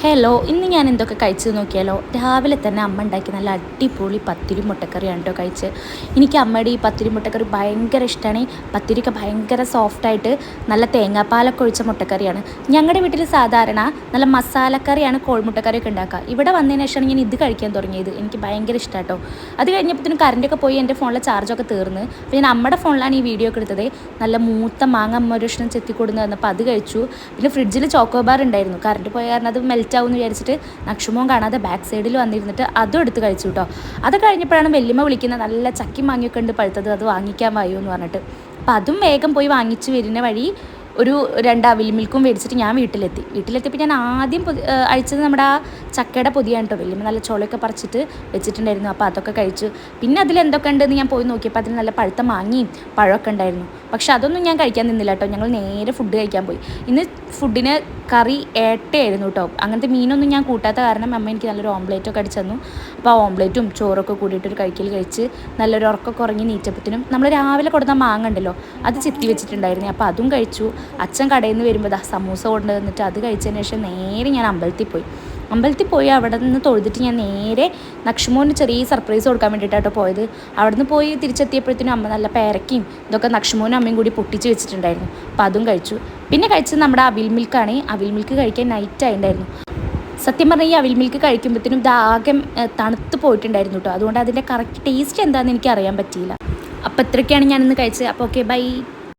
Hello, ഇന്ന് ഞാൻ എന്തൊക്കെ കഴിച്ചത് നോക്കിയാലോ. രാവിലെ തന്നെ അമ്മ ഉണ്ടാക്കി നല്ല അടിപൊളി പത്തിരി മുട്ടക്കറിയാണ് കേട്ടോ കഴിച്ച്. എനിക്ക് അമ്മയുടെ ഈ പത്തിരി മുട്ടക്കറി ഭയങ്കര ഇഷ്ടമാണ്. പത്തിരിയൊക്കെ ഭയങ്കര സോഫ്റ്റായിട്ട് നല്ല തേങ്ങാപ്പാലൊക്കെ ഒഴിച്ച മുട്ടക്കറിയാണ്. ഞങ്ങളുടെ വീട്ടിൽ സാധാരണ നല്ല മസാലക്കറിയാണ് കോഴിമുട്ടക്കറിയൊക്കെ ഉണ്ടാക്കുക. ഇവിടെ വന്നതിന് ശേഷമാണ് ഞാൻ ഇത് കഴിക്കാൻ തുടങ്ങിയത്. എനിക്ക് ഭയങ്കര ഇഷ്ടമാണ് കേട്ടോ. അത് കഴിഞ്ഞപ്പോഴത്തേനും കറണ്ടൊക്കെ പോയി എൻ്റെ ഫോണിലെ ചാർജൊക്കെ തീർന്ന്. അപ്പോൾ ഞാൻ അമ്മയുടെ ഫോണിലാണ് ഈ വീഡിയോ ഒക്കെ എടുത്തത്. നല്ല മൂത്ത മാങ്ങ അമ്മ ഒരു കഷ്ണം ചെത്തിക്കൊടുന്ന് തന്നപ്പോൾ അത് കഴിച്ചു. പിന്നെ ഫ്രിഡ്ജിൽ ചോക്കോബാർ ഉണ്ടായിരുന്നു. കറണ്ട് പോയ കാരണം അത് മെൽറ്റ് ആവുമെന്ന് വിചാരിച്ചിട്ട് നക്ഷമോൻ കാണാതെ ബാക്ക് സൈഡിൽ വന്നിരുന്നിട്ട് അതും എടുത്ത് കഴിച്ചു കേട്ടോ. അത് കഴിഞ്ഞപ്പോഴാണ് വെല്ലുമ്മ വിളിക്കുന്നത്, നല്ല ചക്കി മാങ്ങിയൊക്കെ ഉണ്ട് പഴുത്തത്, അത് വാങ്ങിക്കാൻ വായോ എന്ന് പറഞ്ഞിട്ട്. അപ്പം അതും വേഗം പോയി വാങ്ങിച്ച് വരുന്ന വഴി ഒരു 2 അവിൽ മിൽക്കും മേടിച്ചിട്ട് ഞാൻ വീട്ടിലെത്തിയപ്പോൾ ഞാൻ ആദ്യം അഴിച്ചത് നമ്മുടെ ആ ചക്കയുടെ പൊതിയാണ് കേട്ടോ. വലിയ നല്ല ചോളയൊക്കെ പറിച്ചിട്ട് വെച്ചിട്ടുണ്ടായിരുന്നു. അപ്പോൾ അതൊക്കെ കഴിച്ചു. പിന്നെ അതിൽ എന്തൊക്കെ ഉണ്ടെന്ന് ഞാൻ പോയി നോക്കിയപ്പോൾ അതിൽ നല്ല പഴുത്ത മാങ്ങയും പഴമൊക്കെ ഉണ്ടായിരുന്നു. പക്ഷെ അതൊന്നും ഞാൻ കഴിക്കാൻ നിന്നില്ല കേട്ടോ. ഞങ്ങൾ നേരെ ഫുഡ് കഴിക്കാൻ പോയി. ഇന്ന് ഫുഡിന് കറി ഏട്ടയായിരുന്നു കേട്ടോ. അങ്ങനത്തെ മീനൊന്നും ഞാൻ കൂട്ടാത്ത കാരണം അമ്മ എനിക്ക് നല്ലൊരു ഓംപ്ലേറ്റൊക്കെ അടിച്ചു തന്നു. അപ്പോൾ ആ ഓംപ്ലേറ്റും ചോറൊക്കെ കൂടിയിട്ടൊരു കഴിച്ച് നല്ലൊരു ഉറക്കമൊക്കെ ഉറങ്ങി നീച്ചപ്പത്തിനും നമ്മൾ രാവിലെ കൊടുത്ത മാങ്ങ ഉണ്ടല്ലോ, അത് ചെത്തി വെച്ചിട്ടുണ്ടായിരുന്നു. അപ്പോൾ അതും കഴിച്ചു. അച്ഛൻ കടയിൽ നിന്ന് വരുമ്പോൾ സമൂസ കൊണ്ട് വന്നിട്ട് അത് കഴിച്ചതിന് ശേഷം നേരെ ഞാൻ അമ്പലത്തിൽ പോയി അവിടെ നിന്ന് തൊഴുതിട്ട് ഞാൻ നേരെ നക്ഷമോന് ചെറിയ സർപ്രൈസ് കൊടുക്കാൻ വേണ്ടിയിട്ടാട്ടോ പോയത്. അവിടെ നിന്ന് പോയി തിരിച്ചെത്തിയപ്പോഴത്തേനും അമ്മ നല്ല പേരക്കയും ഇതൊക്കെ നക്ഷമോനും അമ്മയും കൂടി പൊട്ടിച്ച് വെച്ചിട്ടുണ്ടായിരുന്നു. അപ്പോൾ അതും കഴിച്ചു. പിന്നെ കഴിച്ചത് നമ്മുടെ അവിൽ മിൽക്കാണ്. അവിൽ മിൽക്ക് കഴിക്കാൻ നൈറ്റ് ആയിട്ടുണ്ടായിരുന്നു. സത്യം പറഞ്ഞാൽ ഈ അവിൽ മിൽക്ക് കഴിക്കുമ്പോഴത്തേനും ഇതാകെ തണുത്ത് പോയിട്ടുണ്ടായിരുന്നു കേട്ടോ. അതുകൊണ്ട് അതിൻ്റെ കറക്റ്റ് ടേസ്റ്റ് എന്താണെന്ന് എനിക്ക് അറിയാൻ പറ്റിയില്ല. അപ്പോൾ ഇത്രയൊക്കെയാണ് ഞാനിന്ന് കഴിച്ചത്. അപ്പോൾ ഓക്കെ, ബൈ.